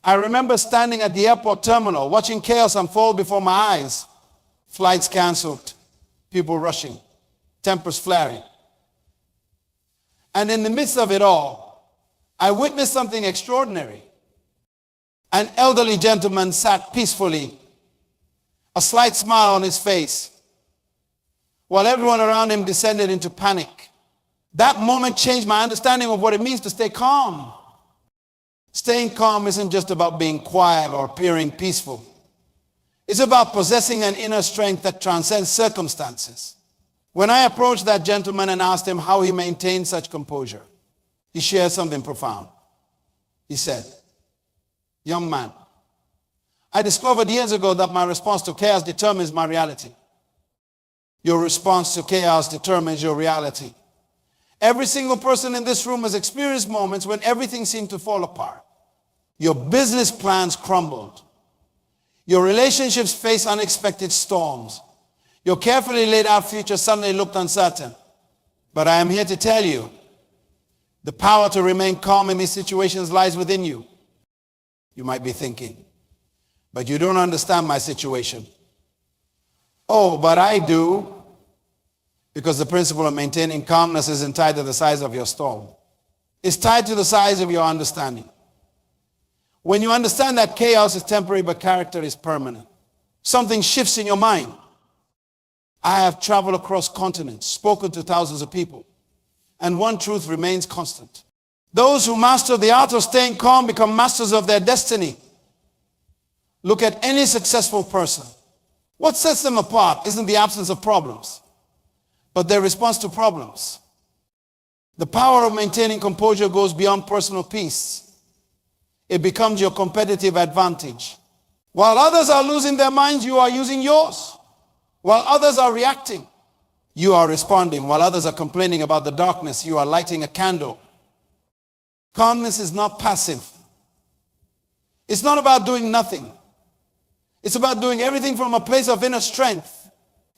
I remember standing at the airport terminal, watching chaos unfold before my eyes. Flights canceled, people rushing, tempers flaring. And in the midst of it all, I witnessed something extraordinary. An elderly gentleman sat peacefully, a slight smile on his face, while everyone around him descended into panic. That moment changed my understanding of what it means to stay calm. Staying calm isn't just about being quiet or appearing peaceful. It's about possessing an inner strength that transcends circumstances. When I approached that gentleman and asked him how he maintained such composure, he shared something profound. He said, "Young man, I discovered years ago that my response to chaos determines my reality. Your response to chaos determines your reality. Every single person in this room has experienced moments when everything seemed to fall apart. Your business plans crumbled. Your relationships faced unexpected storms. Your carefully laid out future suddenly looked uncertain. But I am here to tell you, the power to remain calm in these situations lies within you." You might be thinking, "But you don't understand my situation." Oh, but I do. Because the principle of maintaining calmness isn't tied to the size of your storm. It's tied to the size of your understanding. When you understand that chaos is temporary but character is permanent, something shifts in your mind. I have traveled across continents, spoken to thousands of people, and one truth remains constant. Those who master the art of staying calm become masters of their destiny. Look at any successful person. What sets them apart isn't the absence of problems, but their response to problems. The power of maintaining composure goes beyond personal peace. It becomes your competitive advantage. While others are losing their minds, you are using yours. While others are reacting, you are responding. While others are complaining about the darkness, you are lighting a candle. Calmness is not passive. It's not about doing nothing. It's about doing everything from a place of inner strength.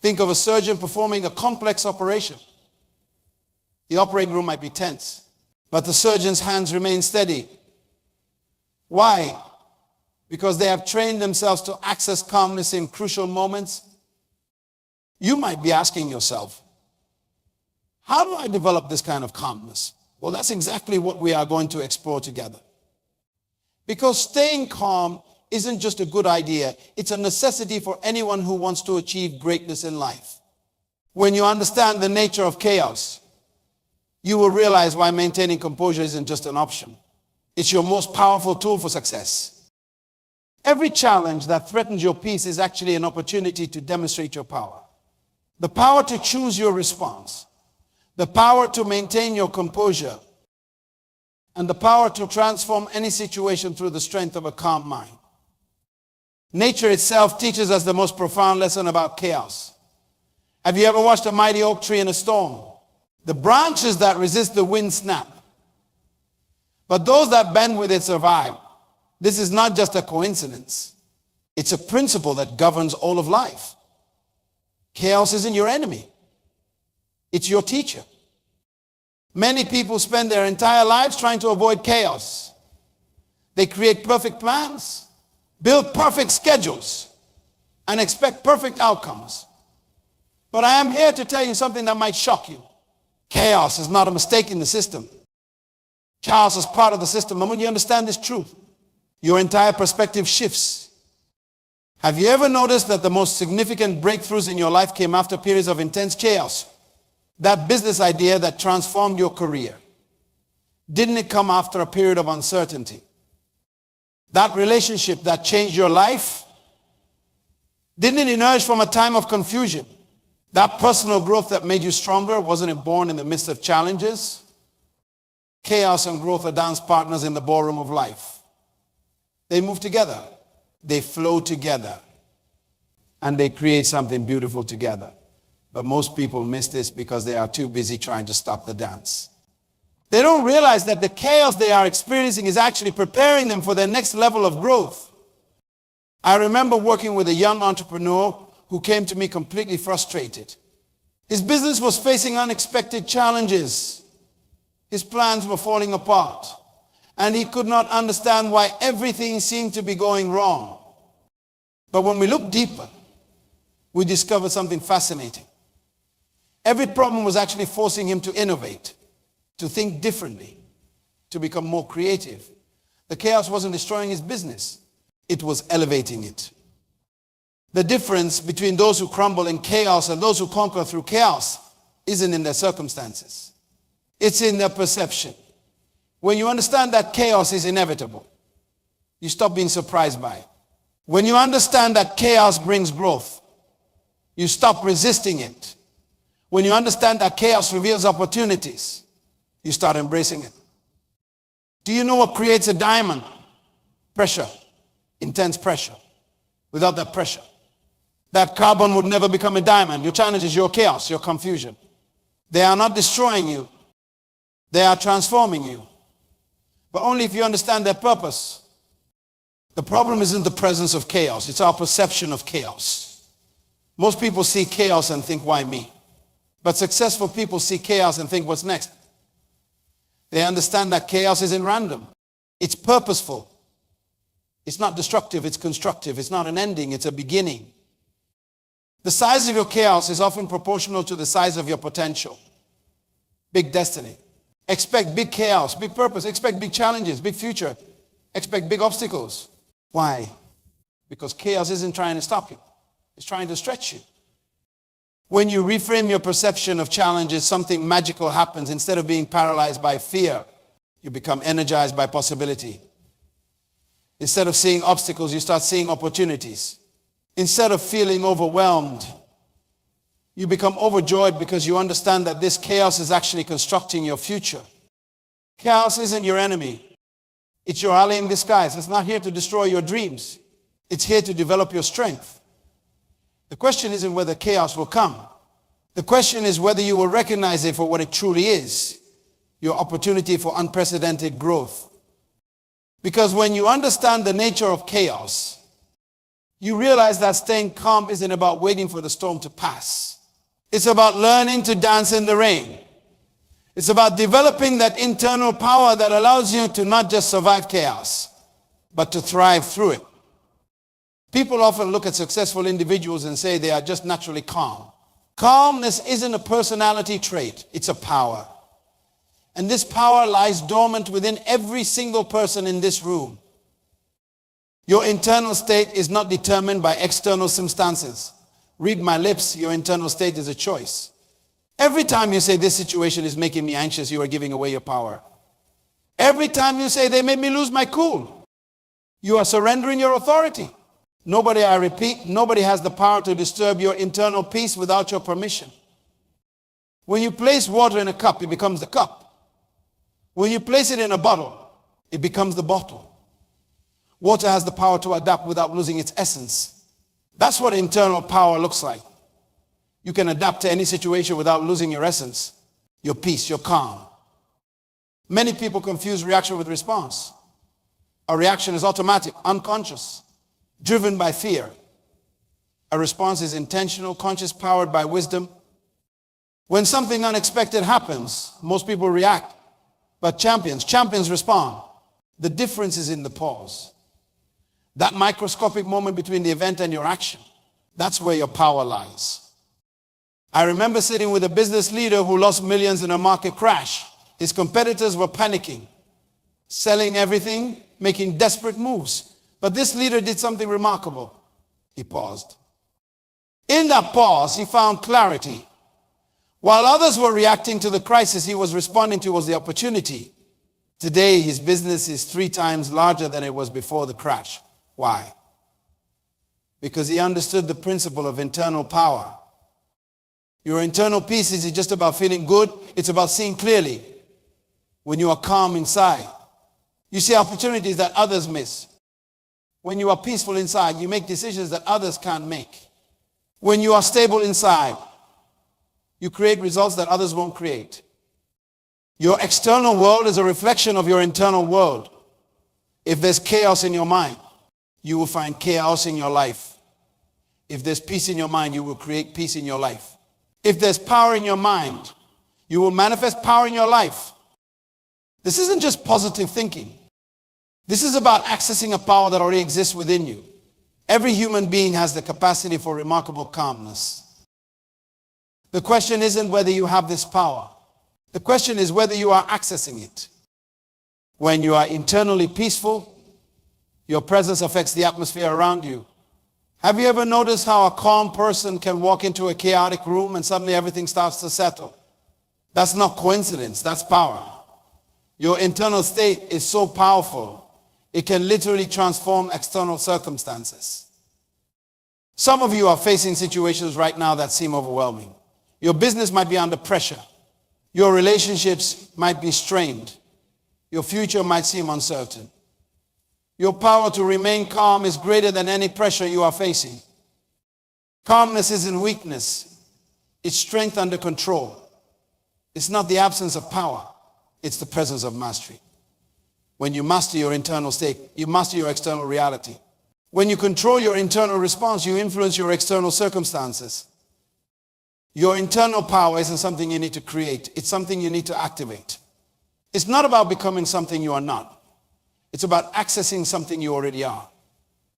Think of a surgeon performing a complex operation. The operating room might be tense, but the surgeon's hands remain steady. Why? Because they have trained themselves to access calmness in crucial moments. You might be asking yourself, how do I develop this kind of calmness? Well, that's exactly what we are going to explore together. Because staying calm isn't just a good idea, it's a necessity for anyone who wants to achieve greatness in life. When you understand the nature of chaos, you will realize why maintaining composure isn't just an option. It's your most powerful tool for success. Every challenge that threatens your peace is actually an opportunity to demonstrate your power. The power to choose your response, the power to maintain your composure, and the power to transform any situation through the strength of a calm mind. Nature itself teaches us the most profound lesson about chaos. Have you ever watched a mighty oak tree in a storm? The branches that resist the wind snap, but those that bend with it survive. This is not just a coincidence. It's a principle that governs all of life. Chaos isn't your enemy. It's your teacher. Many people spend their entire lives trying to avoid chaos. They create perfect plans, build perfect schedules, and expect perfect outcomes. But I am here to tell you something that might shock you. Chaos is not a mistake in the system. Chaos is part of the system. And when you understand this truth, your entire perspective shifts. Have you ever noticed that the most significant breakthroughs in your life came after periods of intense chaos? That business idea that transformed your career, didn't it come after a period of uncertainty? That relationship that changed your life, didn't it emerge from a time of confusion? That personal growth that made you stronger, wasn't it born in the midst of challenges? Chaos and growth are dance partners in the ballroom of life. They move together, they flow together, and they create something beautiful together. But most people miss this because they are too busy trying to stop the dance. They don't realize that the chaos they are experiencing is actually preparing them for their next level of growth. I remember working with a young entrepreneur who came to me completely frustrated. His business was facing unexpected challenges. His plans were falling apart. and he could not understand why everything seemed to be going wrong. But when we look deeper, we discover something fascinating. Every problem was actually forcing him to innovate, to think differently, to become more creative. The chaos wasn't destroying his business, it was elevating it. The difference between those who crumble in chaos and those who conquer through chaos isn't in their circumstances. It's in their perception. When you understand that chaos is inevitable, you stop being surprised by it. When you understand that chaos brings growth, you stop resisting it. When you understand that chaos reveals opportunities, you start embracing it. Do you know what creates a diamond? Pressure. Intense pressure. Without that pressure, that carbon would never become a diamond. Your challenge is your chaos, your confusion. They are not destroying you. They are transforming you. But only if you understand their purpose. The problem isn't the presence of chaos. It's our perception of chaos. Most people see chaos and think, why me? But successful people see chaos and think, what's next? They understand that chaos isn't random. It's purposeful. It's not destructive, it's constructive. It's not an ending, it's a beginning. The size of your chaos is often proportional to the size of your potential. Big destiny. Expect big chaos, big purpose. Expect big challenges, big future. Expect big obstacles. Why? Because chaos isn't trying to stop you. It's trying to stretch you. When you reframe your perception of challenges, something magical happens. Instead of being paralyzed by fear, you become energized by possibility. Instead of seeing obstacles, you start seeing opportunities. Instead of feeling overwhelmed, you become overjoyed because you understand that this chaos is actually constructing your future. Chaos isn't your enemy. It's your ally in disguise. It's not here to destroy your dreams. It's here to develop your strength. The question isn't whether chaos will come. The question is whether you will recognize it for what it truly is, your opportunity for unprecedented growth. Because when you understand the nature of chaos, you realize that staying calm isn't about waiting for the storm to pass. It's about learning to dance in the rain. It's about developing that internal power that allows you to not just survive chaos, but to thrive through it. People often look at successful individuals and say they are just naturally calm. Calmness isn't a personality trait, it's a power. And this power lies dormant within every single person in this room. Your internal state is not determined by external circumstances. Read my lips, your internal state is a choice. Every time you say this situation is making me anxious, you are giving away your power. Every time you say they made me lose my cool, you are surrendering your authority. Nobody, I repeat, nobody has the power to disturb your internal peace without your permission. When you place water in a cup, it becomes the cup. When you place it in a bottle, it becomes the bottle. Water has the power to adapt without losing its essence. That's what internal power looks like. You can adapt to any situation without losing your essence, your peace, your calm. Many people confuse reaction with response. A reaction is automatic, unconscious, driven by fear. A response is intentional, conscious, powered by wisdom. When something unexpected happens, most people react. But champions respond. The difference is in the pause. That microscopic moment between the event and your action. That's where your power lies. I remember sitting with a business leader who lost millions in a market crash. His competitors were panicking, selling everything, making desperate moves. But this leader did something remarkable. He paused. In that pause, he found clarity. While others were reacting to the crisis, he was responding to was the opportunity. Today, his business is 3 times larger than it was before the crash. Why? Because he understood the principle of internal power. Your internal peace isn't just about feeling good, it's about seeing clearly. When you are calm inside, you see opportunities that others miss. When you are peaceful inside, you make decisions that others can't make. When you are stable inside, you create results that others won't create. Your external world is a reflection of your internal world. If there's chaos in your mind, you will find chaos in your life. If there's peace in your mind, you will create peace in your life. If there's power in your mind, you will manifest power in your life. This isn't just positive thinking. This is about accessing a power that already exists within you. Every human being has the capacity for remarkable calmness. The question isn't whether you have this power. The question is whether you are accessing it. When you are internally peaceful, your presence affects the atmosphere around you. Have you ever noticed how a calm person can walk into a chaotic room and suddenly everything starts to settle? That's not coincidence, that's power. Your internal state is so powerful, it can literally transform external circumstances. Some of you are facing situations right now that seem overwhelming. Your business might be under pressure. Your relationships might be strained. Your future might seem uncertain. Your power to remain calm is greater than any pressure you are facing. Calmness isn't weakness. It's strength under control. It's not the absence of power. It's the presence of mastery. When you master your internal state, you master your external reality. When you control your internal response, you influence your external circumstances. Your internal power isn't something you need to create. It's something you need to activate. It's not about becoming something you are not. It's about accessing something you already are.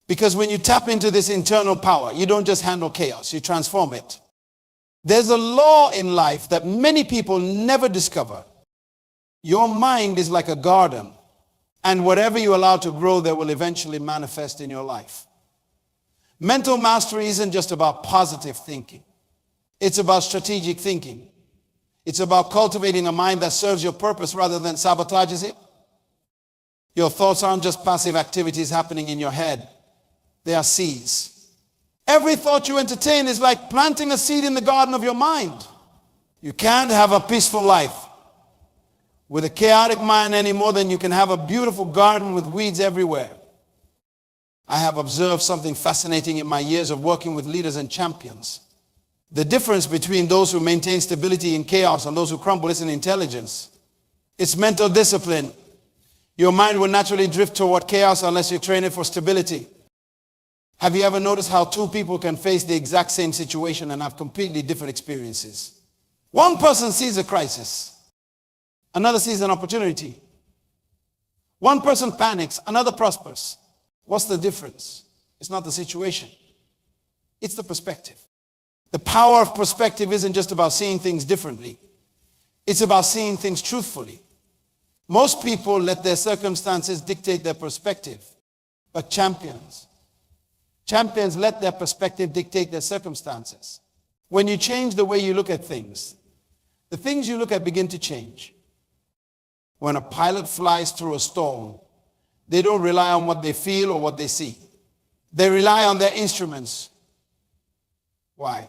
Because when you tap into this internal power, you don't just handle chaos, you transform it. There's a law in life that many people never discover. Your mind is like a garden, and whatever you allow to grow there will eventually manifest in your life. Mental mastery isn't just about positive thinking. It's about strategic thinking. It's about cultivating a mind that serves your purpose rather than sabotages it. Your thoughts aren't just passive activities happening in your head. They are seeds. Every thought you entertain is like planting a seed in the garden of your mind. You can't have a peaceful life with a chaotic mind any more than you can have a beautiful garden with weeds everywhere. I have observed something fascinating in my years of working with leaders and champions. The difference between those who maintain stability in chaos and those who crumble isn't intelligence. It's mental discipline. Your mind will naturally drift toward chaos unless you train it for stability. Have you ever noticed how two people can face the exact same situation and have completely different experiences? One person sees a crisis. Another sees an opportunity. One person panics, another prospers. What's the difference? It's not the situation. It's the perspective. The power of perspective isn't just about seeing things differently. It's about seeing things truthfully. Most people let their circumstances dictate their perspective, but champions let their perspective dictate their circumstances. When you change the way you look at things, the things you look at begin to change. When a pilot flies through a storm, they don't rely on what they feel or what they see. They rely on their instruments. Why?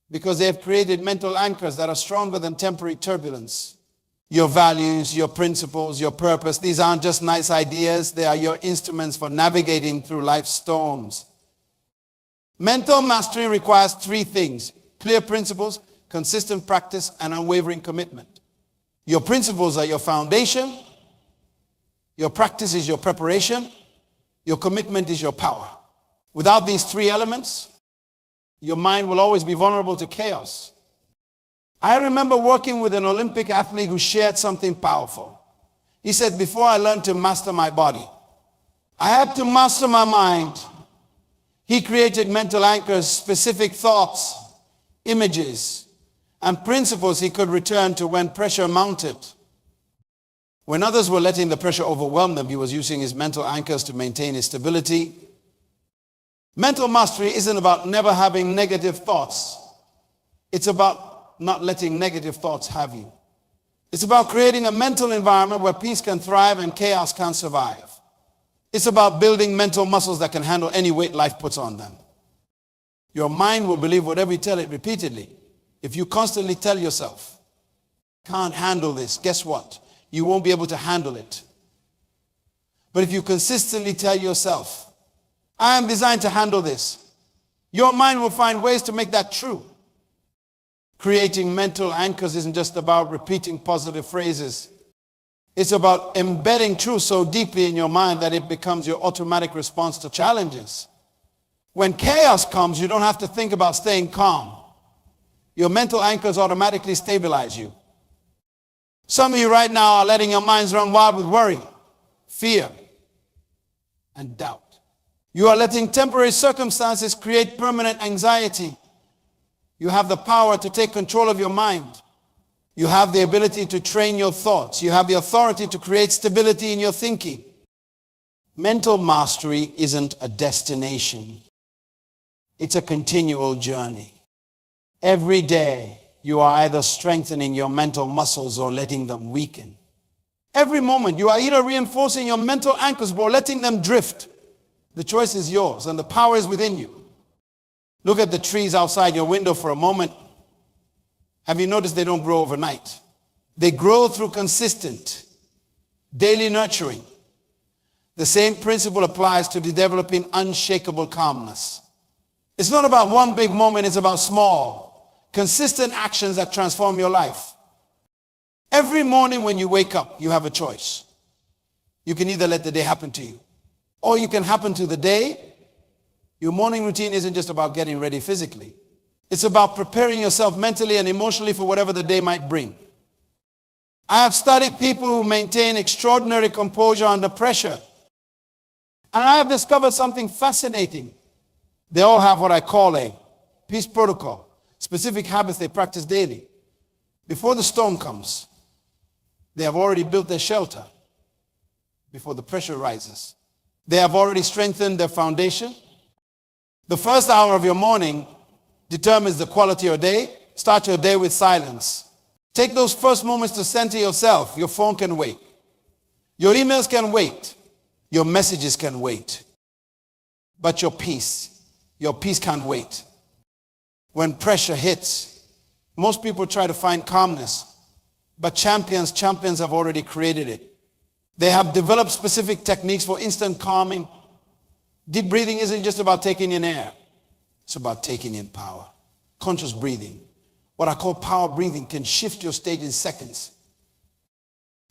Because they have created mental anchors that are stronger than temporary turbulence. Your values, your principles, your purpose, these aren't just nice ideas. They are your instruments for navigating through life's storms. Mental mastery requires three things: clear principles, consistent practice, and unwavering commitment. Your principles are your foundation. Your practice is your preparation. Your commitment is your power. Without these three elements, your mind will always be vulnerable to chaos. I remember working with an Olympic athlete who shared something powerful. He said, before I learned to master my body, I had to master my mind. He created mental anchors, specific thoughts, images, and principles he could return to when pressure mounted. When others were letting the pressure overwhelm them, he was using his mental anchors to maintain his stability. Mental mastery isn't about never having negative thoughts. It's about not letting negative thoughts have you. It's about creating a mental environment where peace can thrive and chaos can survive. It's about building mental muscles that can handle any weight life puts on them. Your mind will believe whatever you tell it repeatedly. If you constantly tell yourself, can't handle this, guess what? You won't be able to handle it. But if you consistently tell yourself, I am designed to handle this, your mind will find ways to make that true. Creating mental anchors isn't just about repeating positive phrases. It's about embedding truth so deeply in your mind that it becomes your automatic response to challenges. When chaos comes, you don't have to think about staying calm. Your mental anchors automatically stabilize you. Some of you right now are letting your minds run wild with worry, fear, and doubt. You are letting temporary circumstances create permanent anxiety. You have the power to take control of your mind. You have the ability to train your thoughts. You have the authority to create stability in your thinking. Mental mastery isn't a destination. It's a continual journey. Every day, you are either strengthening your mental muscles or letting them weaken. Every moment, you are either reinforcing your mental anchors or letting them drift. The choice is yours, and the power is within you. Look at the trees outside your window for a moment. Have you noticed they don't grow overnight? They grow through consistent, daily nurturing. The same principle applies to developing unshakable calmness. It's not about one big moment, it's about small, consistent actions that transform your life. Every morning when you wake up, you have a choice. You can either let the day happen to you, or you can happen to the day. Your morning routine isn't just about getting ready physically. It's about preparing yourself mentally and emotionally for whatever the day might bring. I have studied people who maintain extraordinary composure under pressure. And I have discovered something fascinating. They all have what I call a peace protocol, specific habits they practice daily. Before the storm comes, they have already built their shelter before the pressure rises. They have already strengthened their foundation. The first hour of your morning determines the quality of your day. Start your day with silence. Take those first moments to center yourself. Your phone can wait. Your emails can wait. Your messages can wait. But your peace can't wait. When pressure hits, most people try to find calmness, but champions have already created it. They have developed specific techniques for instant calming. Deep breathing isn't just about taking in air. It's about taking in power. Conscious breathing, what I call power breathing, can shift your state in seconds.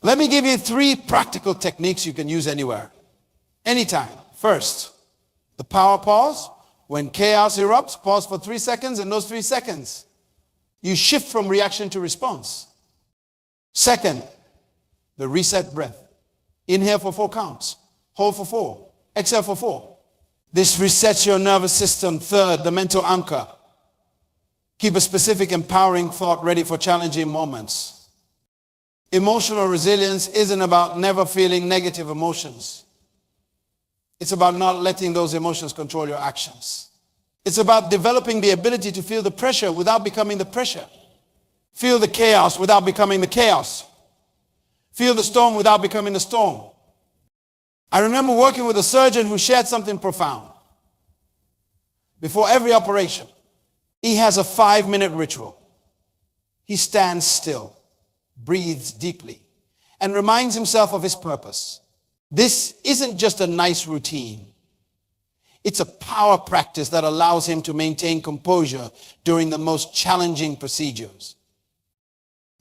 Let me give you 3 practical techniques you can use anywhere, anytime. First, the power pause. When chaos erupts, pause for 3 seconds. In those 3 seconds, you shift from reaction to response. Second, the reset breath. Inhale for 4 counts. Hold for 4. Exhale for 4. This resets your nervous system. Third, the mental anchor. Keep a specific, empowering thought ready for challenging moments. Emotional resilience isn't about never feeling negative emotions. It's about not letting those emotions control your actions. It's about developing the ability to feel the pressure without becoming the pressure. Feel the chaos without becoming the chaos. Feel the storm without becoming the storm. I remember working with a surgeon who shared something profound. Before every operation, he has a 5-minute ritual. He stands still, breathes deeply, and reminds himself of his purpose. This isn't just a nice routine. It's a power practice that allows him to maintain composure during the most challenging procedures.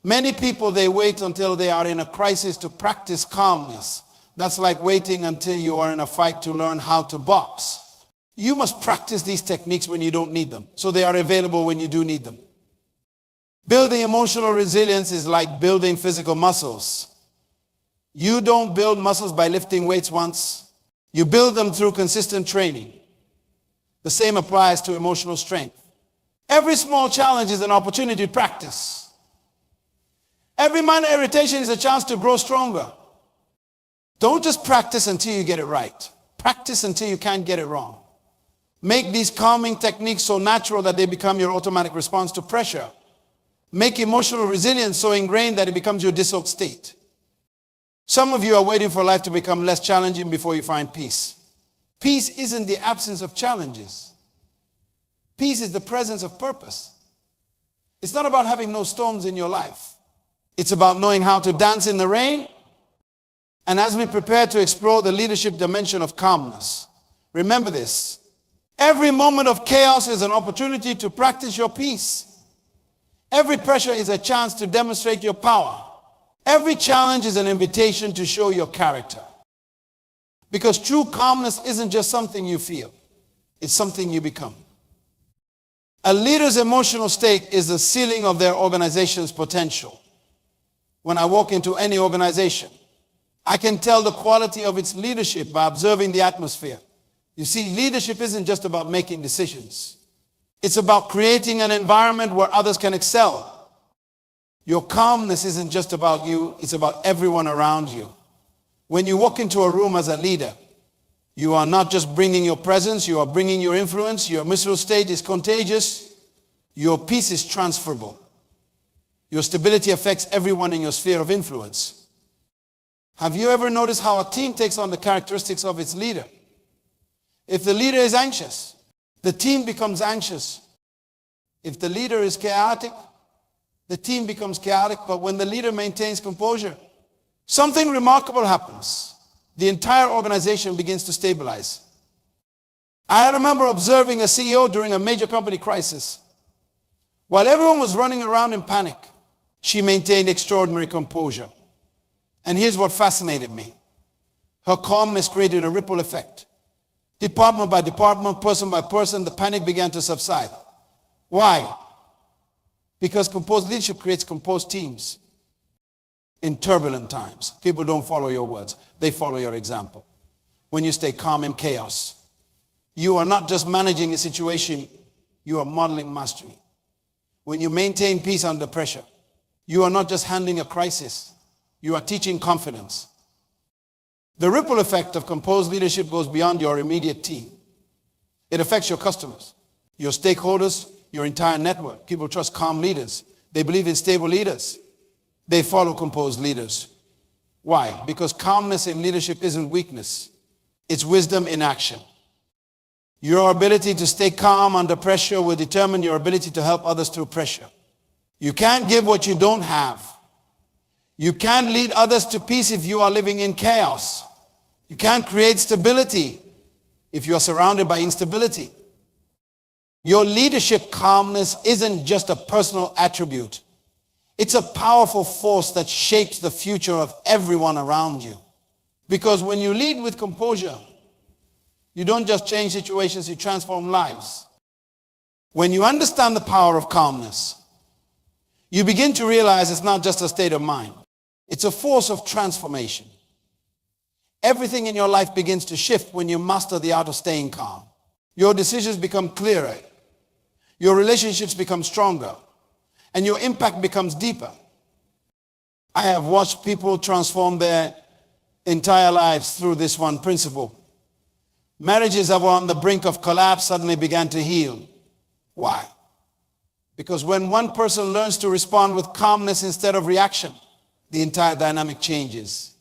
Many people, they wait until they are in a crisis to practice calmness. That's like waiting until you are in a fight to learn how to box. You must practice these techniques when you don't need them, so they are available when you do need them. Building emotional resilience is like building physical muscles. You don't build muscles by lifting weights once. You build them through consistent training. The same applies to emotional strength. Every small challenge is an opportunity to practice. Every minor irritation is a chance to grow stronger. Don't just practice until you get it right. Practice until you can't get it wrong. Make these calming techniques so natural that they become your automatic response to pressure. Make emotional resilience so ingrained that it becomes your default state. Some of you are waiting for life to become less challenging before you find peace. Peace isn't the absence of challenges. Peace is the presence of purpose. It's not about having no storms in your life. It's about knowing how to dance in the rain. And as we prepare to explore the leadership dimension of calmness, remember this. Every moment of chaos is an opportunity to practice your peace. Every pressure is a chance to demonstrate your power. Every challenge is an invitation to show your character. Because true calmness isn't just something you feel. It's something you become. A leader's emotional state is the ceiling of their organization's potential. When I walk into any organization, I can tell the quality of its leadership by observing the atmosphere. You see, leadership isn't just about making decisions. It's about creating an environment where others can excel. Your calmness isn't just about you, it's about everyone around you. When you walk into a room as a leader, you are not just bringing your presence, you are bringing your influence. Your mental state is contagious. Your peace is transferable. Your stability affects everyone in your sphere of influence. Have you ever noticed how a team takes on the characteristics of its leader? If the leader is anxious, the team becomes anxious. If the leader is chaotic, the team becomes chaotic. But when the leader maintains composure, something remarkable happens. The entire organization begins to stabilize. I remember observing a CEO during a major company crisis. While everyone was running around in panic, she maintained extraordinary composure. And here's what fascinated me. Her calmness created a ripple effect. Department by department, person by person, the panic began to subside. Why? Because composed leadership creates composed teams. In turbulent times, people don't follow your words. They follow your example. When you stay calm in chaos, you are not just managing a situation, you are modeling mastery. When you maintain peace under pressure, you are not just handling a crisis, you are teaching confidence. The ripple effect of composed leadership goes beyond your immediate team. It affects your customers, your stakeholders, your entire network. People trust calm leaders. They believe in stable leaders. They follow composed leaders. Why? Because calmness in leadership isn't weakness. It's wisdom in action. Your ability to stay calm under pressure will determine your ability to help others through pressure. You can't give what you don't have. You can't lead others to peace if you are living in chaos. You can't create stability if you are surrounded by instability. Your leadership calmness isn't just a personal attribute. It's a powerful force that shapes the future of everyone around you. Because when you lead with composure, you don't just change situations, you transform lives. When you understand the power of calmness, you begin to realize it's not just a state of mind. It's a force of transformation. Everything in your life begins to shift when you master the art of staying calm. Your decisions become clearer. Your relationships become stronger. And your impact becomes deeper. I have watched people transform their entire lives through this one principle. Marriages that were on the brink of collapse suddenly began to heal. Why? Because when one person learns to respond with calmness instead of reaction, the entire dynamic changes.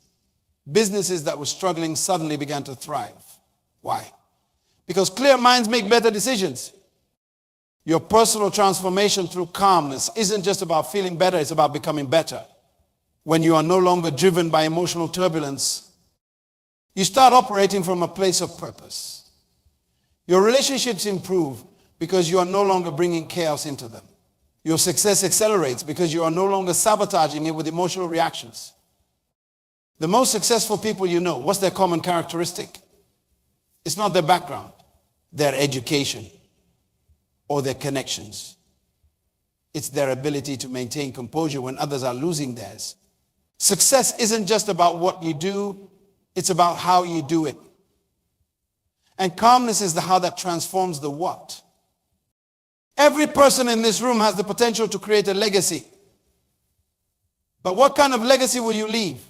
Businesses that were struggling suddenly began to thrive. Why? Because clear minds make better decisions. Your personal transformation through calmness isn't just about feeling better, it's about becoming better. When you are no longer driven by emotional turbulence, you start operating from a place of purpose. Your relationships improve because you are no longer bringing chaos into them. Your success accelerates because you are no longer sabotaging it with emotional reactions. The most successful people you know, what's their common characteristic? It's not their background, their education, or their connections. It's their ability to maintain composure when others are losing theirs. Success isn't just about what you do, it's about how you do it. And calmness is the how that transforms the what. Every person in this room has the potential to create a legacy. But what kind of legacy will you leave?